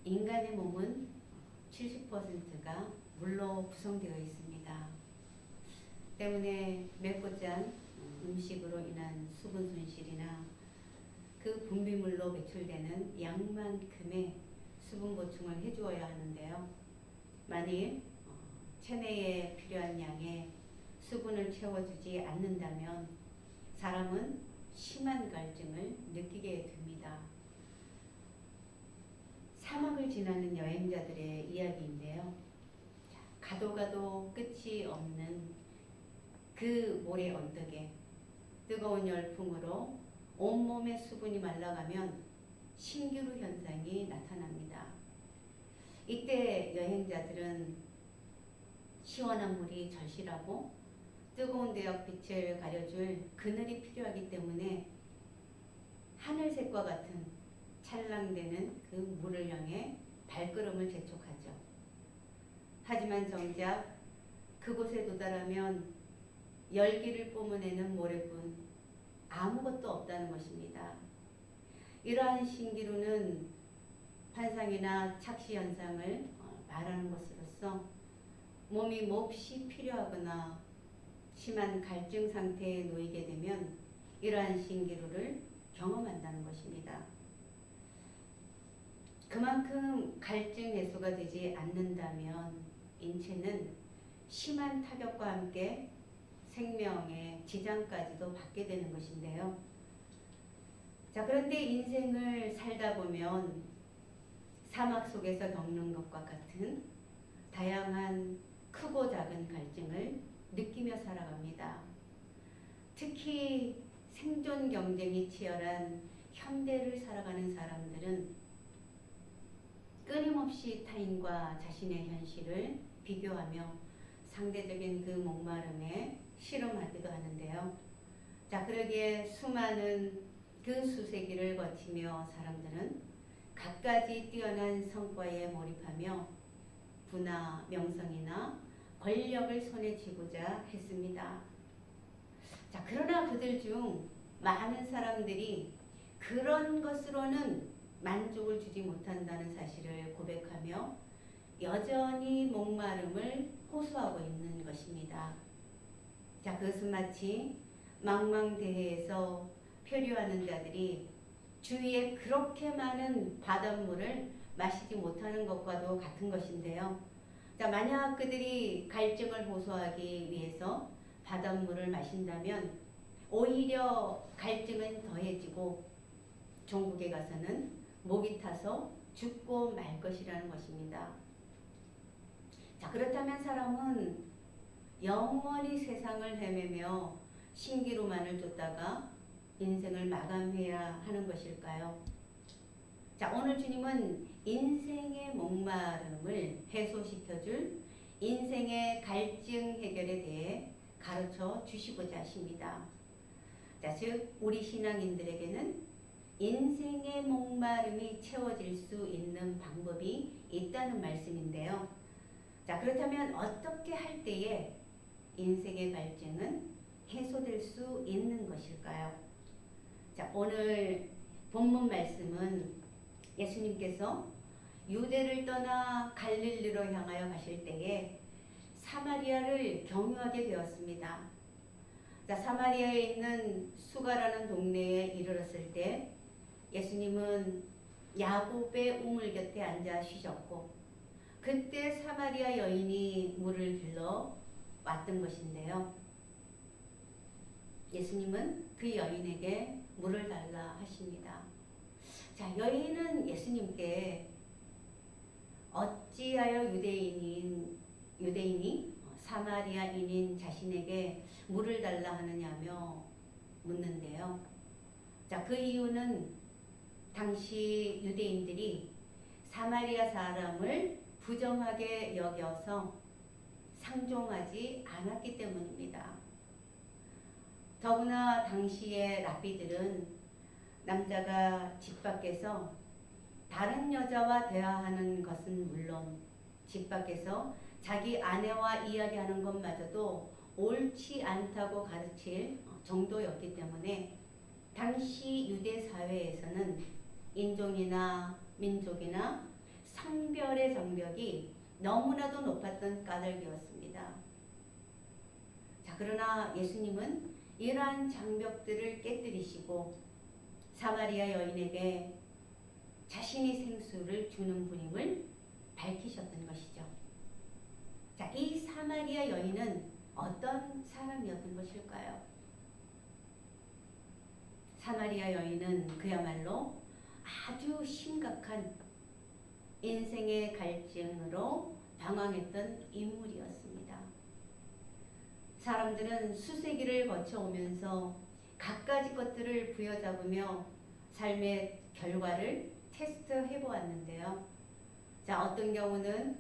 인간의 몸은 70%가 물로 구성되어 있습니다. 때문에 맵고 짠 음식으로 인한 수분 손실이나 그 분비물로 배출되는 양만큼의 수분 보충을 해주어야 하는데요. 만일 체내에 필요한 양의 수분을 채워주지 않는다면 사람은 심한 갈증을 느끼게 됩니다. 사막을 지나는 여행자들의 이야기인데요. 가도 가도 끝이 없는 그 모래 언덕에 뜨거운 열풍으로 온몸의 수분이 말라가면 신기루 현상이 나타납니다. 이때 여행자들은 시원한 물이 절실하고 뜨거운 대역빛을 가려줄 그늘이 필요하기 때문에 하늘색과 같은 찰랑대는 그 물을 향해 발걸음을 재촉하죠. 하지만 정작 그곳에 도달하면 열기를 뿜어내는 모래뿐 아무것도 없다는 것입니다. 이러한 신기루는 환상이나 착시 현상을 말하는 것으로서 몸이 몹시 필요하거나 심한 갈증 상태에 놓이게 되면 이러한 신기루를 경험한다는 것입니다. 그만큼 갈증 해소가 되지 않는다면 인체는 심한 타격과 함께 생명의 지장까지도 받게 되는 것인데요. 자, 그런데 인생을 살다 보면 사막 속에서 겪는 것과 같은 다양한 크고 작은 갈증을 느끼며 살아갑니다. 특히 생존 경쟁이 치열한 현대를 살아가는 사람들은 끊임없이 타인과 자신의 현실을 비교하며 상대적인 그 목마름에 실험하기도 하는데요. 자, 그러기에 수많은 그 수세기를 거치며 사람들은 갖가지 뛰어난 성과에 몰입하며 부나 명성이나 권력을 손에 쥐고자 했습니다. 자, 그러나 그들 중 많은 사람들이 그런 것으로는 만족을 주지 못한다는 사실을 고백하며 여전히 목마름을 호소하고 있는 것입니다. 자, 그것은 마치 망망대해에서 표류하는 자들이 주위에 그렇게 많은 바닷물을 마시지 못하는 것과도 같은 것인데요. 자, 만약 그들이 갈증을 호소하기 위해서 바닷물을 마신다면 오히려 갈증은 더해지고 종국에 가서는 목이 타서 죽고 말 것이라는 것입니다. 자, 그렇다면 사람은 영원히 세상을 헤매며 신기루만을 쫓다가 인생을 마감해야 하는 것일까요? 자, 오늘 주님은 인생의 목마름을 해소시켜줄 인생의 갈증 해결에 대해 가르쳐 주시고자 하십니다. 자, 즉 우리 신앙인들에게는 인생의 목마름이 채워질 수 있는 방법이 있다는 말씀인데요. 자, 그렇다면 어떻게 할 때에 인생의 갈증은 해소될 수 있는 것일까요? 자, 오늘 본문 말씀은 예수님께서 유대를 떠나 갈릴리로 향하여 가실 때에 사마리아를 경유하게 되었습니다. 자, 사마리아에 있는 수가라는 동네에 이르렀을 때 예수님은 야곱의 우물 곁에 앉아 쉬셨고 그때 사마리아 여인이 물을 빌러 왔던 것인데요. 예수님은 그 여인에게 물을 달라 하십니다. 자, 여인은 예수님께 어찌하여 유대인이 사마리아인인 자신에게 물을 달라 하느냐며 묻는데요. 자, 그 이유는 당시 유대인들이 사마리아 사람을 부정하게 여겨서 상종하지 않았기 때문입니다. 더구나 당시의 랍비들은 남자가 집 밖에서 다른 여자와 대화하는 것은 물론 집 밖에서 자기 아내와 이야기하는 것마저도 옳지 않다고 가르칠 정도였기 때문에 당시 유대 사회에서는 인종이나 민족이나 성별의 장벽이 너무나도 높았던 까닭이었습니다. 자, 그러나 예수님은 이러한 장벽들을 깨뜨리시고 사마리아 여인에게 자신이 생수를 주는 분임을 밝히셨던 것이죠. 자, 이 사마리아 여인은 어떤 사람이었던 것일까요? 사마리아 여인은 그야말로 아주 심각한 인생의 갈증으로 방황했던 인물이었습니다. 사람들은 수세기를 거쳐오면서 갖가지 것들을 부여잡으며 삶의 결과를 테스트해 보았는데요. 자, 어떤 경우는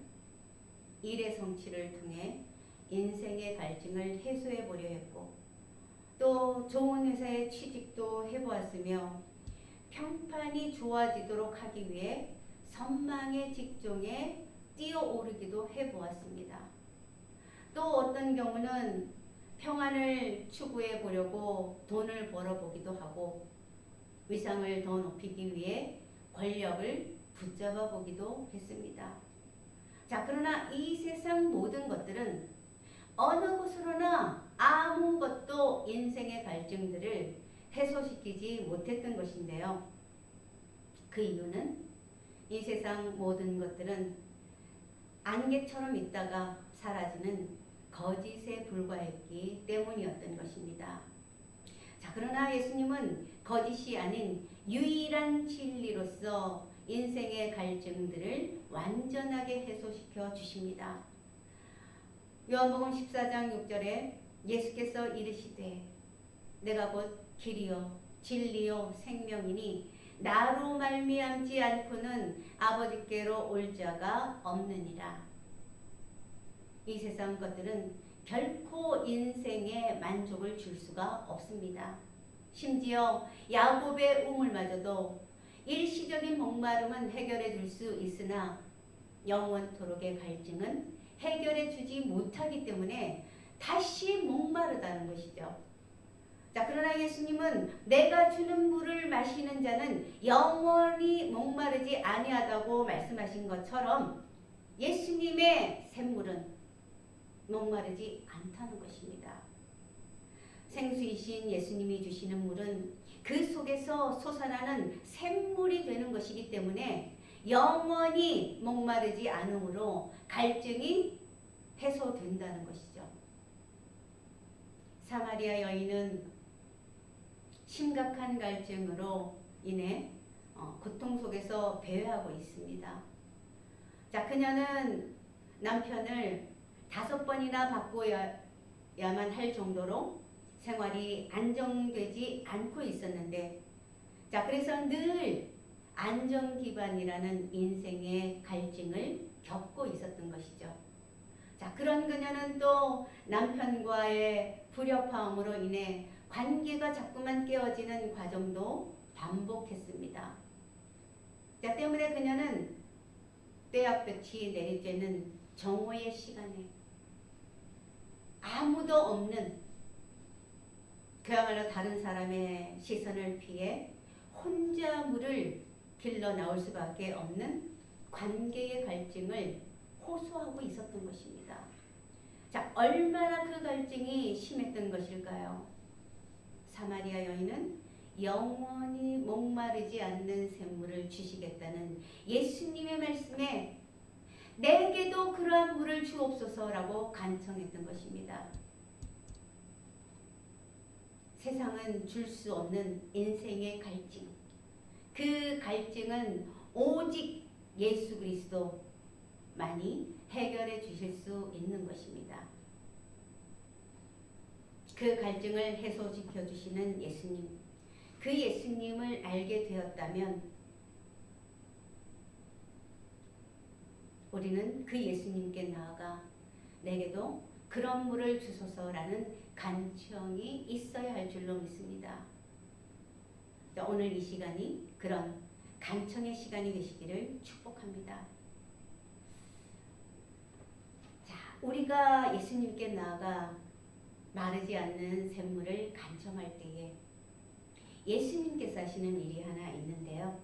일의 성취를 통해 인생의 갈증을 해소해 보려 했고, 또 좋은 회사에 취직도 해보았으며 평판이 좋아지도록 하기 위해 선망의 직종에 뛰어오르기도 해보았습니다. 또 어떤 경우는 평안을 추구해 보려고 돈을 벌어보기도 하고 위상을 더 높이기 위해 권력을 붙잡아 보기도 했습니다. 자, 그러나 이 세상 모든 것들은 어느 곳으로나 아무것도 인생의 갈증들을 해소시키지 못했던 것인데요. 그 이유는 이 세상 모든 것들은 안개처럼 있다가 사라지는 거짓에 불과했기 때문이었던 것입니다. 자, 그러나 예수님은 거짓이 아닌 유일한 진리로서 인생의 갈증들을 완전하게 해소시켜 주십니다. 요한복음 14장 6절에 예수께서 이르시되 내가 곧 길이요 진리요 생명이니 나로 말미암지 않고는 아버지께로 올 자가 없느니라. 이 세상 것들은 결코 인생에 만족을 줄 수가 없습니다. 심지어 야곱의 우물마저도 일시적인 목마름은 해결해 줄 수 있으나 영원토록의 갈증은 해결해 주지 못하기 때문에 다시 목마르다는 것이죠. 자, 그러나 예수님은 내가 주는 물을 마시는 자는 영원히 목마르지 아니하다고 말씀하신 것처럼 예수님의 샘물은 목마르지 않다는 것입니다. 생수이신 예수님이 주시는 물은 그 속에서 솟아나는 샘물이 되는 것이기 때문에 영원히 목마르지 않으므로 갈증이 해소된다는 것이죠. 사마리아 여인은 심각한 갈증으로 인해 고통 속에서 배회하고 있습니다. 자, 그녀는 남편을 5번이나 바꿔야만 할 정도로 생활이 안정되지 않고 있었는데, 자, 그래서 늘 안정 기반이라는 인생의 갈증을 겪고 있었던 것이죠. 자, 그런 그녀는 또 남편과의 불협화음으로 인해 관계가 자꾸만 깨어지는 과정도 반복했습니다. 자, 때문에 그녀는 떼약볕이 내리쬐는 정오의 시간에 아무도 없는, 그야말로 다른 사람의 시선을 피해 혼자 물을 길러 나올 수밖에 없는 관계의 갈증을 호소하고 있었던 것입니다. 자, 얼마나 그 갈증이 심했던 것일까요? 사마리아 여인은 영원히 목마르지 않는 샘물을 주시겠다는 예수님의 말씀에 내게도 그러한 물을 주옵소서라고 간청했던 것입니다. 세상은 줄 수 없는 인생의 갈증, 그 갈증은 오직 예수 그리스도만이 해결해 주실 수 있는 것입니다. 그 갈증을 해소시켜 주시는 예수님, 그 예수님을 알게 되었다면 우리는 그 예수님께 나아가 내게도 그런 물을 주소서라는 간청이 있어야 할 줄로 믿습니다. 오늘 이 시간이 그런 간청의 시간이 되시기를 축복합니다. 자, 우리가 예수님께 나아가 마르지 않는 샘물을 간청할 때에 예수님께서 하시는 일이 하나 있는데요.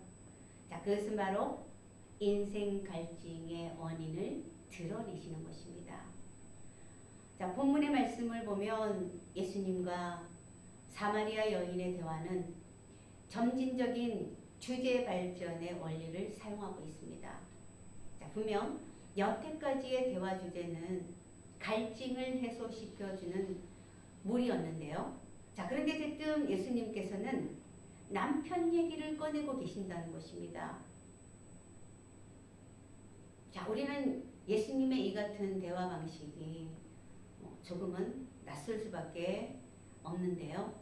자, 그것은 바로 인생 갈증의 원인을 드러내시는 것입니다. 자, 본문의 말씀을 보면 예수님과 사마리아 여인의 대화는 점진적인 주제 발전의 원리를 사용하고 있습니다. 자, 분명 여태까지의 대화 주제는 갈증을 해소시켜주는 물이었는데요. 자, 그런데 지금 예수님께서는 남편 얘기를 꺼내고 계신다는 것입니다. 자, 우리는 예수님의 이 같은 대화 방식이 조금은 낯설 수밖에 없는데요.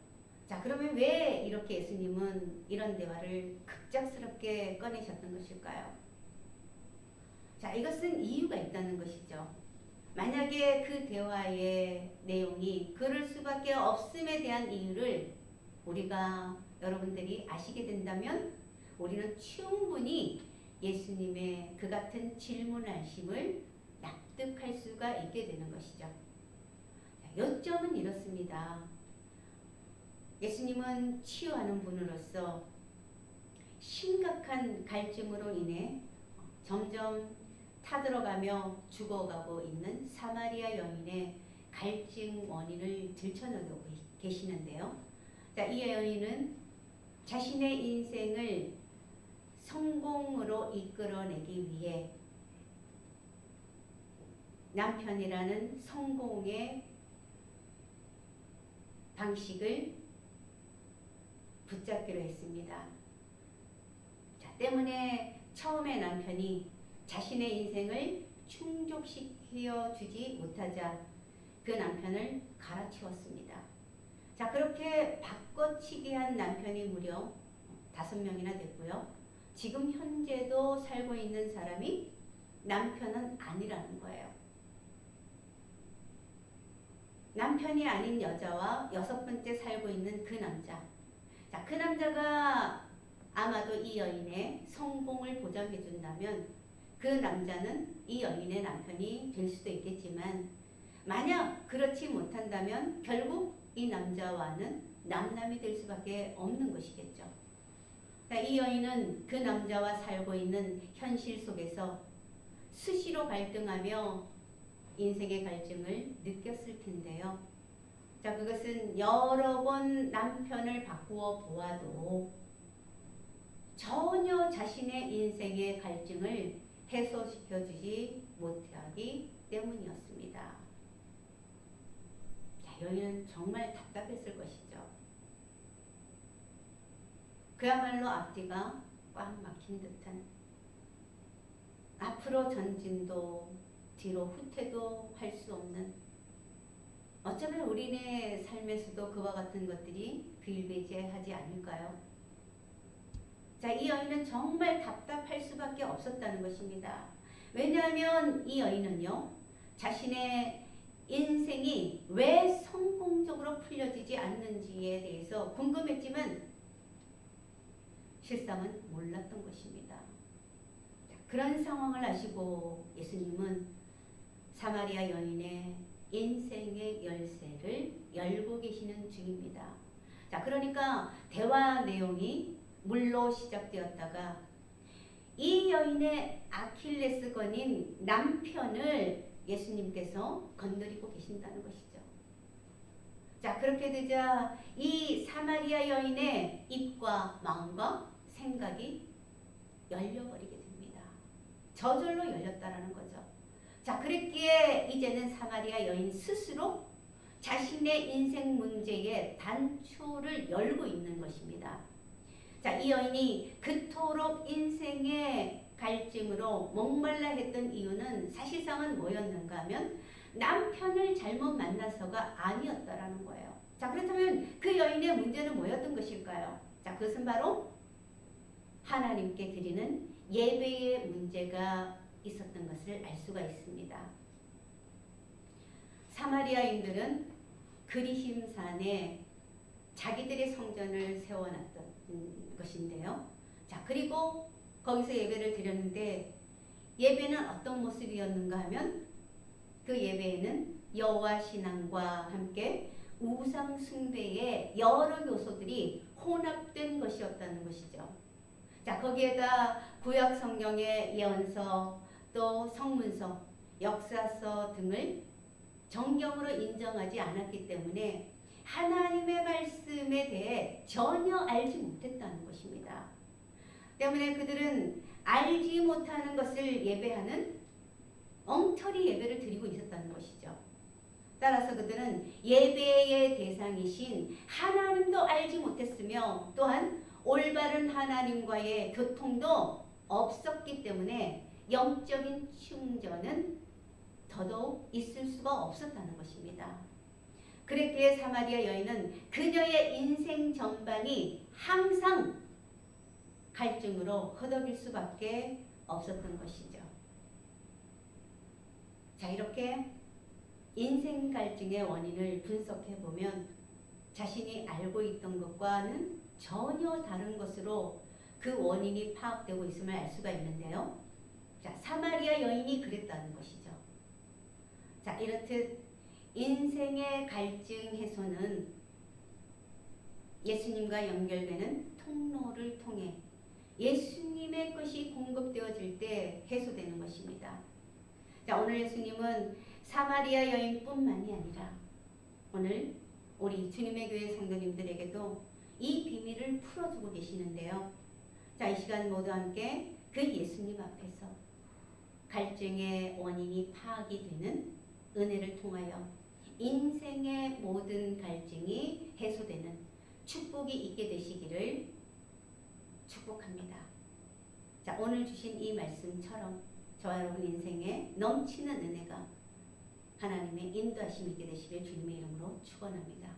자, 그러면 왜 이렇게 예수님은 이런 대화를 급작스럽게 꺼내셨던 것일까요? 자, 이것은 이유가 있다는 것이죠. 만약에 그 대화의 내용이 그럴 수밖에 없음에 대한 이유를 우리가 여러분들이 아시게 된다면 우리는 충분히 예수님의 그 같은 질문하심을 납득할 수가 있게 되는 것이죠. 자, 요점은 이렇습니다. 예수님은 치유하는 분으로서 심각한 갈증으로 인해 점점 타들어가며 죽어가고 있는 사마리아 여인의 갈증 원인을 들춰내고 계시는데요. 자, 이 여인은 자신의 인생을 성공으로 이끌어내기 위해 남편이라는 성공의 방식을 붙잡기로 했습니다. 자, 때문에 처음에 남편이 자신의 인생을 충족시켜 주지 못하자 그 남편을 갈아치웠습니다. 자, 그렇게 바꿔치기 한 남편이 무려 5명이나 됐고요. 지금 현재도 살고 있는 사람이 남편은 아니라는 거예요. 남편이 아닌 여자와 6번째 살고 있는 그 남자. 자, 그 남자가 아마도 이 여인의 성공을 보장해 준다면 그 남자는 이 여인의 남편이 될 수도 있겠지만 만약 그렇지 못한다면 결국 이 남자와는 남남이 될 수밖에 없는 것이겠죠. 자, 이 여인은 그 남자와 살고 있는 현실 속에서 수시로 갈등하며 인생의 갈증을 느꼈을 텐데요. 자, 그것은 여러 번 남편을 바꾸어 보아도 전혀 자신의 인생의 갈증을 해소시켜주지 못하기 때문이었습니다. 자, 여인은 정말 답답했을 것이죠. 그야말로 앞뒤가 꽉 막힌 듯한, 앞으로 전진도 뒤로 후퇴도 할 수 없는, 어쩌면 우리네 삶에서도 그와 같은 것들이 비일비재하지 않을까요? 자, 이 여인은 정말 답답할 수밖에 없었다는 것입니다. 왜냐하면 이 여인은요, 자신의 인생이 왜 성공적으로 풀려지지 않는지에 대해서 궁금했지만 실상은 몰랐던 것입니다. 자, 그런 상황을 아시고 예수님은 사마리아 여인의 인생의 열쇠를 열고 계시는 중입니다. 자, 그러니까 대화 내용이 물로 시작되었다가 이 여인의 아킬레스건인 남편을 예수님께서 건드리고 계신다는 것이죠. 자, 그렇게 되자 이 사마리아 여인의 입과 마음과 생각이 열려버리게 됩니다. 저절로 열렸다라는 거죠. 자, 그랬기에 이제는 사마리아 여인 스스로 자신의 인생 문제의 단초를 열고 있는 것입니다. 자, 이 여인이 그토록 인생의 갈증으로 목말라 했던 이유는 사실상은 뭐였는가 하면 남편을 잘못 만나서가 아니었다라는 거예요. 자, 그렇다면 그 여인의 문제는 뭐였던 것일까요? 자, 그것은 바로 하나님께 드리는 예배의 문제가 있었던 것을 알 수가 있습니다. 사마리아인들은 그리심산에 자기들의 성전을 세워놨던 것인데요. 자, 그리고 거기서 예배를 드렸는데 예배는 어떤 모습이었는가 하면 그 예배에는 여호와 신앙과 함께 우상 숭배의 여러 요소들이 혼합된 것이었다는 것이죠. 자, 거기에다 구약 성경의 예언서, 또 성문서, 역사서 등을 정경으로 인정하지 않았기 때문에 하나님의 말씀에 대해 전혀 알지 못했다는 것입니다. 때문에 그들은 알지 못하는 것을 예배하는 엉터리 예배를 드리고 있었다는 것이죠. 따라서 그들은 예배의 대상이신 하나님도 알지 못했으며 또한 올바른 하나님과의 교통도 없었기 때문에 영적인 충전은 더더욱 있을 수가 없었다는 것입니다. 그랬기에 사마리아 여인은 그녀의 인생 전반이 항상 갈증으로 허덕일 수밖에 없었던 것이죠. 자, 이렇게 인생 갈증의 원인을 분석해 보면 자신이 알고 있던 것과는 전혀 다른 것으로 그 원인이 파악되고 있음을 알 수가 있는데요. 자, 사마리아 여인이 그랬다는 것이죠. 자, 이렇듯 인생의 갈증 해소는 예수님과 연결되는 통로를 통해 예수님의 것이 공급되어질 때 해소되는 것입니다. 자, 오늘 예수님은 사마리아 여인뿐만이 아니라 오늘 우리 주님의 교회 성도님들에게도 이 비밀을 풀어주고 계시는데요. 자, 이 시간 모두 함께 그 예수님 앞에서 갈증의 원인이 파악이 되는 은혜를 통하여 인생의 모든 갈증이 해소되는 축복이 있게 되시기를 축복합니다. 자, 오늘 주신 이 말씀처럼 저와 여러분 인생에 넘치는 은혜가 하나님의 인도하심이 있게 되시길 주님의 이름으로 축원합니다.